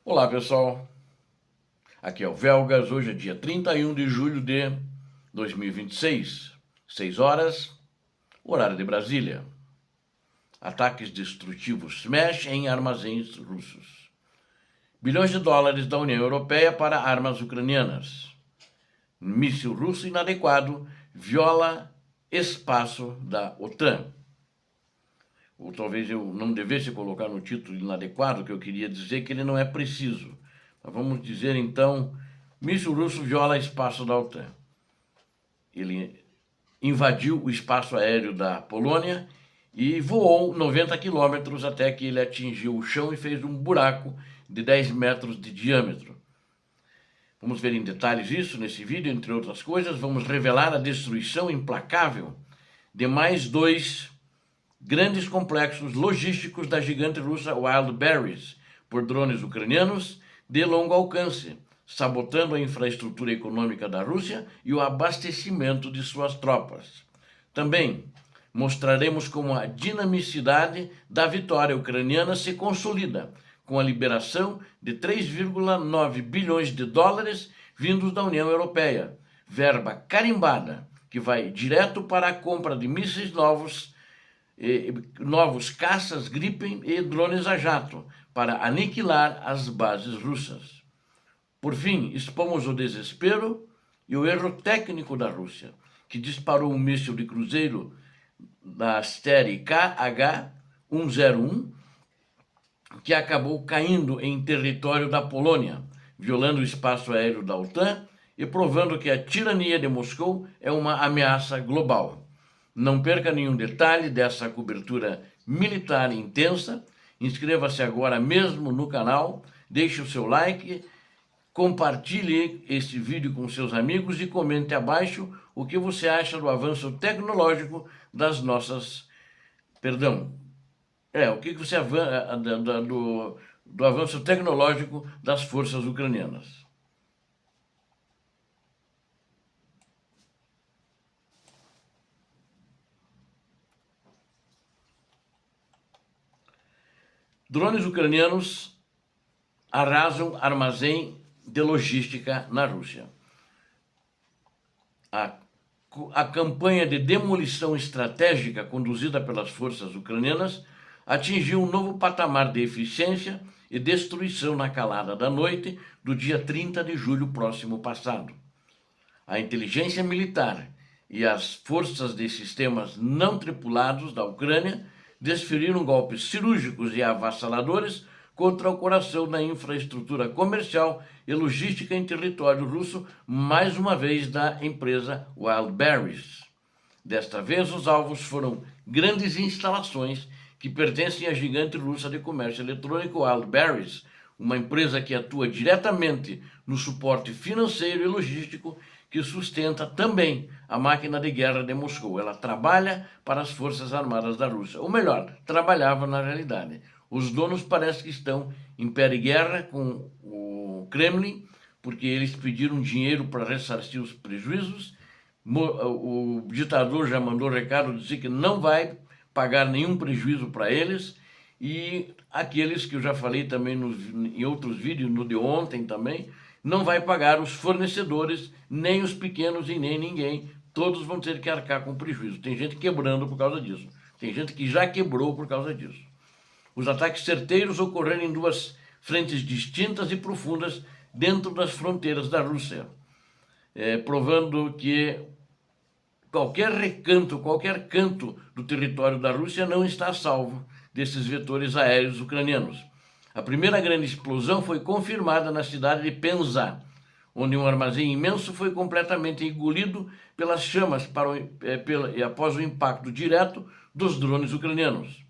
Olá pessoal, aqui é o Velgas, hoje é dia 31 de julho de 2026, 6 horas, horário de Brasília. Ataques destrutivos Smash em armazéns russos. Bilhões de dólares da União Europeia para armas ucranianas. Míssil russo inadequado viola espaço da OTAN. Ou talvez eu não devesse colocar no título inadequado, que eu queria dizer que ele não é preciso. Mas vamos dizer então, míssil russo viola espaço da OTAN. Ele invadiu o espaço aéreo da Polônia e voou 90 quilômetros até que ele atingiu o chão e fez um buraco de 10 metros de diâmetro. Vamos ver em detalhes isso nesse vídeo, entre outras coisas. Vamos revelar a destruição implacável de mais dois grandes complexos logísticos da gigante russa Wildberries por drones ucranianos de longo alcance, sabotando a infraestrutura econômica da Rússia e o abastecimento de suas tropas. Também mostraremos como a dinamicidade da vitória ucraniana se consolida com a liberação de 3,9 bilhões de dólares vindos da União Europeia, verba carimbada que vai direto para a compra de mísseis novos caças Gripen e drones a jato para aniquilar as bases russas. Por fim, expomos o desespero e o erro técnico da Rússia, que disparou um míssil de cruzeiro da série KH-101, que acabou caindo em território da Polônia, violando o espaço aéreo da OTAN e provando que a tirania de Moscou é uma ameaça global. Não perca nenhum detalhe dessa cobertura militar intensa. Inscreva-se agora mesmo no canal, deixe o seu like, compartilhe este vídeo com seus amigos e comente abaixo o que você acha do avanço tecnológico das nossas... o que você do avanço tecnológico das forças ucranianas. Drones ucranianos arrasam armazém de logística na Rússia. A campanha de demolição estratégica conduzida pelas forças ucranianas atingiu um novo patamar de eficiência e destruição na calada da noite do dia 30 de julho próximo passado. A inteligência militar e as forças de sistemas não tripulados da Ucrânia desferiram golpes cirúrgicos e avassaladores contra o coração da infraestrutura comercial e logística em território russo, mais uma vez da empresa Wildberries. Desta vez, os alvos foram grandes instalações que pertencem à gigante russa de comércio eletrônico Wildberries, uma empresa que atua diretamente no suporte financeiro e logístico que sustenta também a máquina de guerra de Moscou. Ela trabalha para as Forças Armadas da Rússia. Ou melhor, trabalhava na realidade. Os donos parece que estão em pé de guerra com o Kremlin, porque eles pediram dinheiro para ressarcir os prejuízos. O ditador já mandou recado dizer que não vai pagar nenhum prejuízo para eles. E aqueles que eu já falei também em outros vídeos, no de ontem também, não vai pagar os fornecedores, nem os pequenos e nem ninguém. Todos vão ter que arcar com prejuízo. Tem gente quebrando por causa disso. Tem gente que já quebrou por causa disso. Os ataques certeiros ocorreram em duas frentes distintas e profundas dentro das fronteiras da Rússia, provando que qualquer recanto, qualquer canto do território da Rússia não está salvo desses vetores aéreos ucranianos. A primeira grande explosão foi confirmada na cidade de Penza, onde um armazém imenso foi completamente engolido pelas chamas após o impacto direto dos drones ucranianos.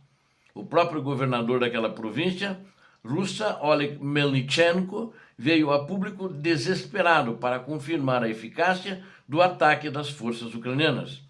O próprio governador daquela província, russa, Oleg Melnichenko, veio a público desesperado para confirmar a eficácia do ataque das forças ucranianas.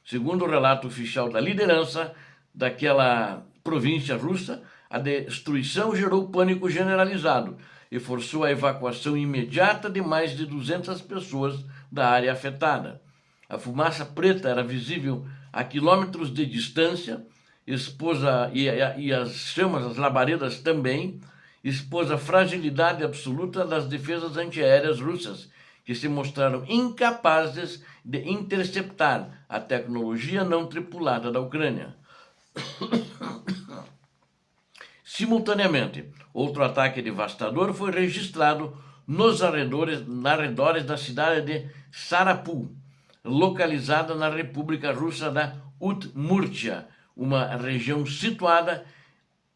Segundo o relato oficial da liderança daquela província russa, a destruição gerou pânico generalizado e forçou a evacuação imediata de mais de 200 pessoas da área afetada. A fumaça preta era visível a quilômetros de distância, e as chamas, as labaredas também, expôs a fragilidade absoluta das defesas antiaéreas russas, que se mostraram incapazes de interceptar a tecnologia não tripulada da Ucrânia. Simultaneamente, outro ataque devastador foi registrado nos arredores da cidade de Sarapul, localizada na República Russa da Udmurtia, uma região situada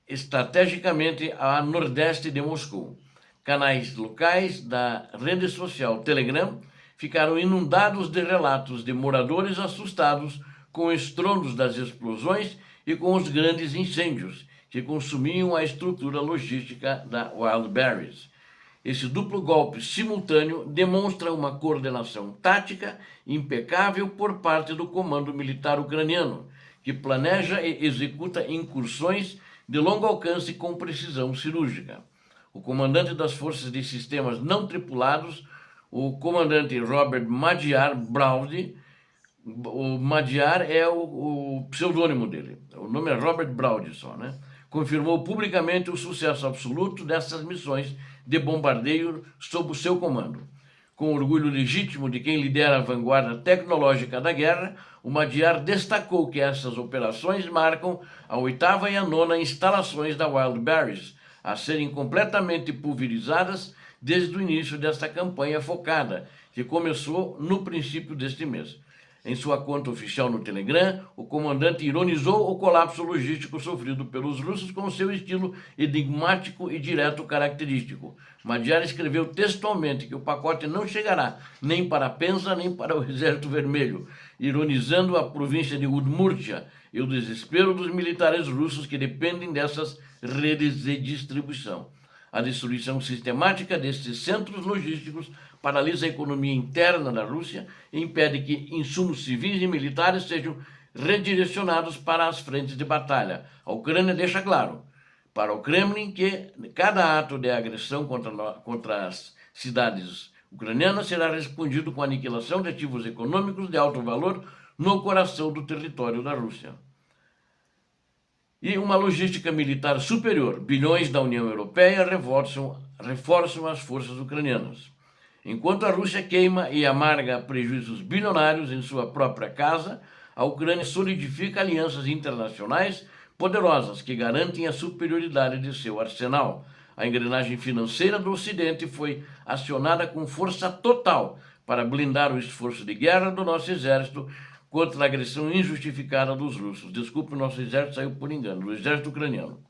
estrategicamente a nordeste de Moscou. Canais locais da rede social Telegram ficaram inundados de relatos de moradores assustados com estrondos das explosões e com os grandes incêndios que consumiam a estrutura logística da Wildberries. Esse duplo golpe simultâneo demonstra uma coordenação tática impecável por parte do comando militar ucraniano, que planeja e executa incursões de longo alcance com precisão cirúrgica. O comandante das forças de sistemas não tripulados, o comandante Robert Madiar Braude, o Madiar é o pseudônimo dele, o nome é Robert Braude só, né? Confirmou publicamente o sucesso absoluto dessas missões de bombardeio sob o seu comando. Com orgulho legítimo de quem lidera a vanguarda tecnológica da guerra, o Madiar destacou que essas operações marcam a 8ª e a 9ª instalações da Wildberries, a serem completamente pulverizadas desde o início desta campanha focada, que começou no princípio deste mês. Em sua conta oficial no Telegram, o comandante ironizou o colapso logístico sofrido pelos russos com seu estilo enigmático e direto característico. Madiar escreveu textualmente que o pacote não chegará nem para a Penza nem para o Exército Vermelho, ironizando a província de Udmurtia e o desespero dos militares russos que dependem dessas redes de distribuição. A destruição sistemática destes centros logísticos paralisa a economia interna da Rússia e impede que insumos civis e militares sejam redirecionados para as frentes de batalha. A Ucrânia deixa claro para o Kremlin que cada ato de agressão contra as cidades ucranianas será respondido com a aniquilação de ativos econômicos de alto valor no coração do território da Rússia. E uma logística militar superior. Bilhões da União Europeia reforçam as forças ucranianas. Enquanto a Rússia queima e amarga prejuízos bilionários em sua própria casa, a Ucrânia solidifica alianças internacionais poderosas que garantem a superioridade de seu arsenal. A engrenagem financeira do Ocidente foi acionada com força total para blindar o esforço de guerra do nosso exército contra a agressão injustificada dos russos. Desculpe, o nosso exército saiu por engano, do exército ucraniano.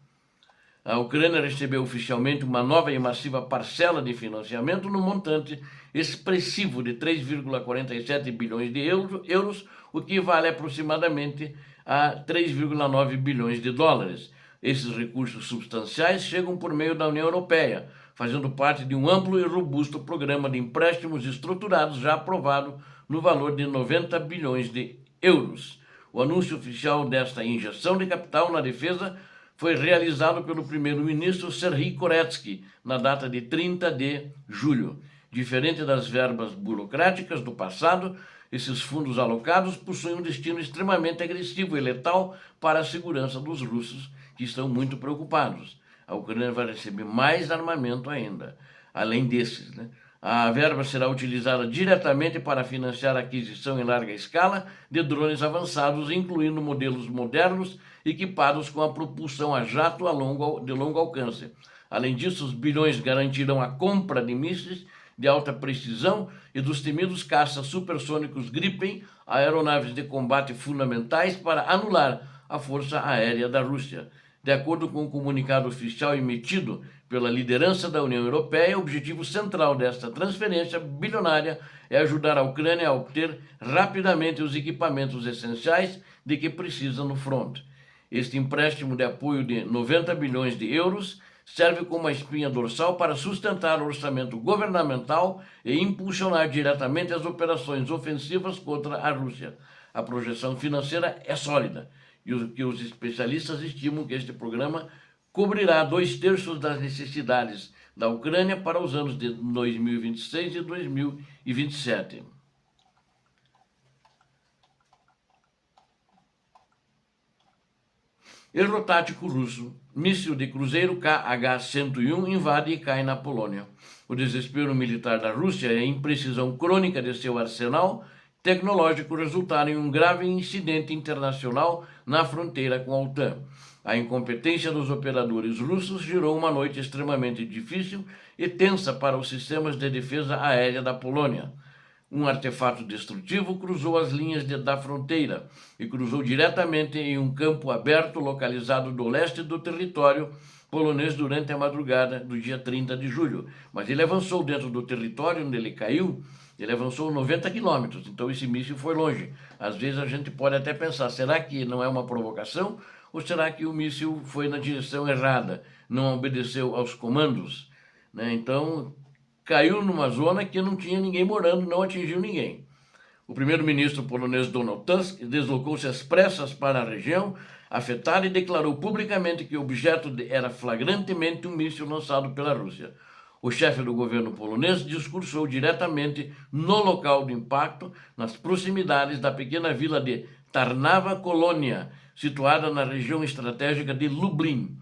A Ucrânia recebeu oficialmente uma nova e massiva parcela de financiamento no montante expressivo de 3,47 bilhões de euros, o que vale aproximadamente a 3,9 bilhões de dólares. Esses recursos substanciais chegam por meio da União Europeia, fazendo parte de um amplo e robusto programa de empréstimos estruturados já aprovado no valor de 90 bilhões de euros. O anúncio oficial desta injeção de capital na defesa foi realizado pelo primeiro-ministro Serhiy Koretsky na data de 30 de julho. Diferente das verbas burocráticas do passado, esses fundos alocados possuem um destino extremamente agressivo e letal para a segurança dos russos, que estão muito preocupados. A Ucrânia vai receber mais armamento ainda, além desses, né? A verba será utilizada diretamente para financiar a aquisição em larga escala de drones avançados, incluindo modelos modernos equipados com a propulsão a jato de longo alcance. Além disso, os bilhões garantirão a compra de mísseis de alta precisão e dos temidos caças supersônicos Gripen, aeronaves de combate fundamentais para anular a força aérea da Rússia. De acordo com o comunicado oficial emitido pela liderança da União Europeia, o objetivo central desta transferência bilionária é ajudar a Ucrânia a obter rapidamente os equipamentos essenciais de que precisa no front. Este empréstimo de apoio de 90 bilhões de euros serve como a espinha dorsal para sustentar o orçamento governamental e impulsionar diretamente as operações ofensivas contra a Rússia. A projeção financeira é sólida e os especialistas estimam que este programa cobrirá 2/3 das necessidades da Ucrânia para os anos de 2026 e 2027. Erro tático russo míssil de cruzeiro KH-101 invade e cai na Polônia. O desespero militar da Rússia e a imprecisão crônica de seu arsenal tecnológico resultaram em um grave incidente internacional na fronteira com a OTAN. A incompetência dos operadores russos gerou uma noite extremamente difícil e tensa para os sistemas de defesa aérea da Polônia. Um artefato destrutivo cruzou as linhas da fronteira e cruzou diretamente em um campo aberto localizado do leste do território polonês durante a madrugada do dia 30 de julho. Mas ele avançou dentro do território onde ele caiu, ele avançou 90 quilômetros, então esse míssil foi longe. Às vezes a gente pode até pensar, será que não é uma provocação ou será que o míssil foi na direção errada, não obedeceu aos comandos, né? Então, caiu numa zona que não tinha ninguém morando, não atingiu ninguém. O primeiro-ministro polonês Donald Tusk deslocou-se às pressas para a região afetada e declarou publicamente que o objeto era flagrantemente um míssil lançado pela Rússia. O chefe do governo polonês discursou diretamente no local do impacto, nas proximidades da pequena vila de Tarnawa Colônia, situada na região estratégica de Lublin.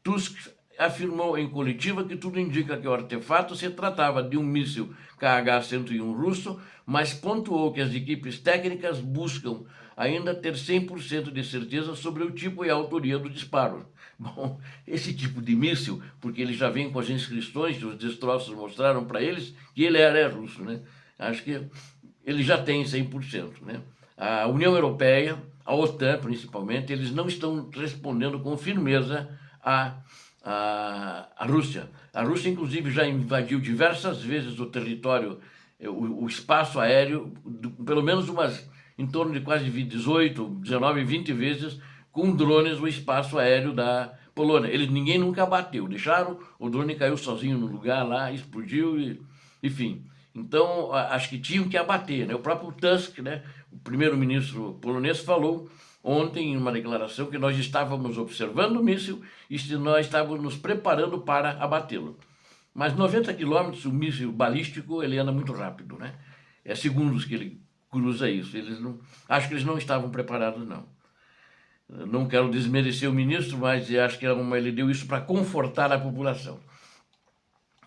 Tusk afirmou em coletiva que tudo indica que o artefato se tratava de um míssil KH-101 russo, mas pontuou que as equipes técnicas buscam ainda ter 100% de certeza sobre o tipo e a autoria do disparo. Bom, esse tipo de míssil, porque ele já vem com as inscrições, os destroços mostraram para eles que ele era russo, né? Acho que ele já tem 100%, né? A União Europeia, a OTAN principalmente, eles não estão respondendo com firmeza a Rússia. A Rússia, inclusive, já invadiu diversas vezes o território, o espaço aéreo, pelo menos em torno de quase 18, 19, 20 vezes, com drones o espaço aéreo da Polônia. Ninguém nunca abateu, deixaram, o drone caiu sozinho no lugar lá, explodiu, enfim. Então, acho que tinham que abater, né? O próprio Tusk, né, o primeiro-ministro polonês, falou ontem, em uma declaração, que nós estávamos observando o míssil e nós estávamos nos preparando para abatê-lo. Mas 90 quilômetros, o míssil balístico, ele anda muito rápido, né? É segundos que ele cruza isso. Acho que eles não estavam preparados, não. Não quero desmerecer o ministro, mas acho que ele deu isso para confortar a população.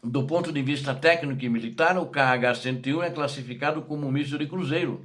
Do ponto de vista técnico e militar, o KH-101 é classificado como um míssil de cruzeiro.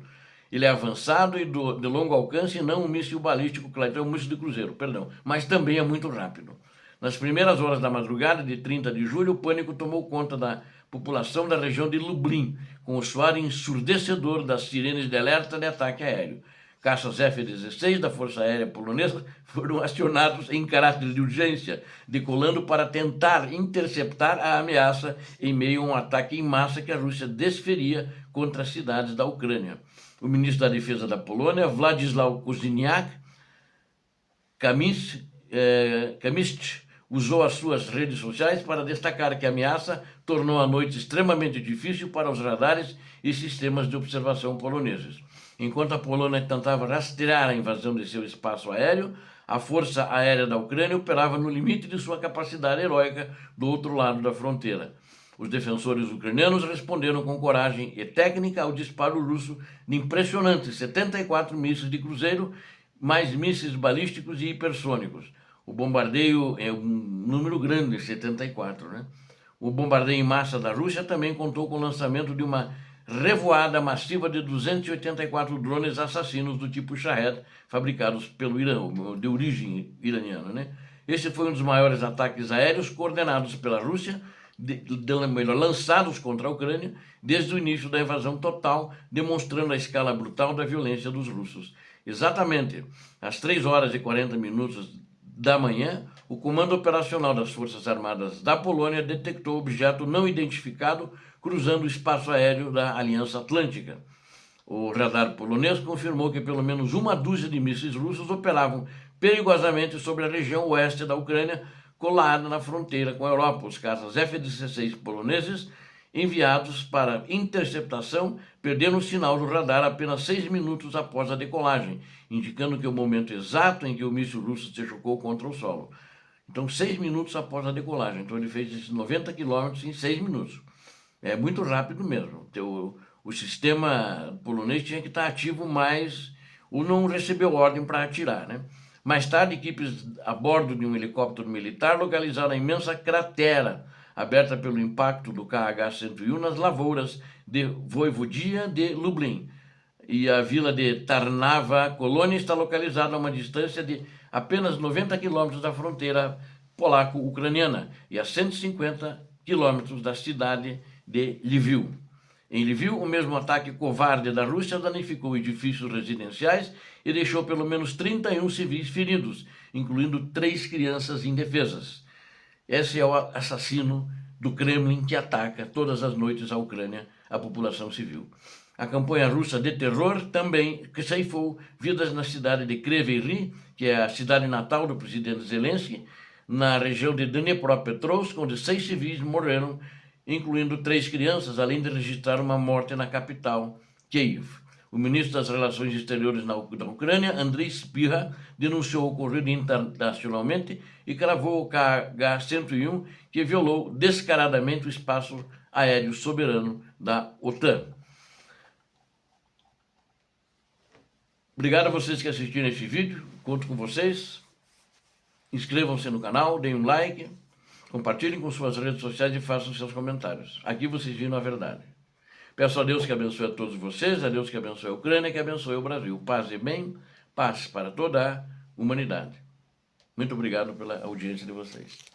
Ele é avançado e de longo alcance, não um míssil balístico, é um míssil de cruzeiro, perdão, mas também é muito rápido. Nas primeiras horas da madrugada de 30 de julho, o pânico tomou conta da população da região de Lublin, com o soar ensurdecedor das sirenes de alerta de ataque aéreo. Caças F-16 da Força Aérea Polonesa foram acionados em caráter de urgência, decolando para tentar interceptar a ameaça em meio a um ataque em massa que a Rússia desferia contra as cidades da Ucrânia. O ministro da Defesa da Polônia, Władysław Kosiniak-Kamysz, usou as suas redes sociais para destacar que a ameaça tornou a noite extremamente difícil para os radares e sistemas de observação poloneses. Enquanto a Polônia tentava rastrear a invasão de seu espaço aéreo, a Força Aérea da Ucrânia operava no limite de sua capacidade heróica do outro lado da fronteira. Os defensores ucranianos responderam com coragem e técnica ao disparo russo de impressionantes 74 mísseis de cruzeiro, mais mísseis balísticos e hipersônicos. O bombardeio é um número grande, 74, né? O bombardeio em massa da Rússia também contou com o lançamento de uma revoada massiva de 284 drones assassinos do tipo Shahed, fabricados pelo Irã, de origem iraniana, né? Esse foi um dos maiores ataques aéreos coordenados pela Rússia, lançados contra a Ucrânia desde o início da invasão total, demonstrando a escala brutal da violência dos russos. Exatamente às 3h40 da manhã, o Comando Operacional das Forças Armadas da Polônia detectou objeto não identificado cruzando o espaço aéreo da Aliança Atlântica. O radar polonês confirmou que pelo menos uma dúzia de mísseis russos operavam perigosamente sobre a região oeste da Ucrânia, colada na fronteira com a Europa. Os caças F-16 poloneses, enviados para interceptação, perderam o sinal do radar apenas 6 minutos após a decolagem, indicando que o momento exato em que o míssil russo se chocou contra o solo. Então, 6 minutos após a decolagem. Então, ele fez esses 90 quilômetros em 6 minutos. É muito rápido mesmo. O sistema polonês tinha que estar ativo, mas ou não recebeu ordem para atirar, né? Mais tarde, equipes a bordo de um helicóptero militar localizaram a imensa cratera aberta pelo impacto do KH-101 nas lavouras de Voivodia de Lublin. E a vila de Tarnava Colônia está localizada a uma distância de apenas 90 quilômetros da fronteira polaco-ucraniana e a 150 quilômetros da cidade de Lviv. Em Lviv, o mesmo ataque covarde da Rússia danificou edifícios residenciais e deixou pelo menos 31 civis feridos, incluindo 3 crianças indefesas. Esse é o assassino do Kremlin que ataca todas as noites a Ucrânia, a população civil. A campanha russa de terror também ceifou vidas na cidade de Kryvyi Rih, que é a cidade natal do presidente Zelensky, na região de Dnipropetrovsk, onde 6 civis morreram, incluindo 3 crianças, além de registrar uma morte na capital, Kiev. O ministro das Relações Exteriores da Ucrânia, Andriy Sybiha, denunciou o ocorrido internacionalmente e cravou o KH-101, que violou descaradamente o espaço aéreo soberano da OTAN. Obrigado a vocês que assistiram esse vídeo, conto com vocês. Inscrevam-se no canal, deem um like, compartilhem com suas redes sociais e façam seus comentários. Aqui vocês viram a verdade. Peço a Deus que abençoe a todos vocês, a Deus que abençoe a Ucrânia, que abençoe o Brasil. Paz e bem, paz para toda a humanidade. Muito obrigado pela audiência de vocês.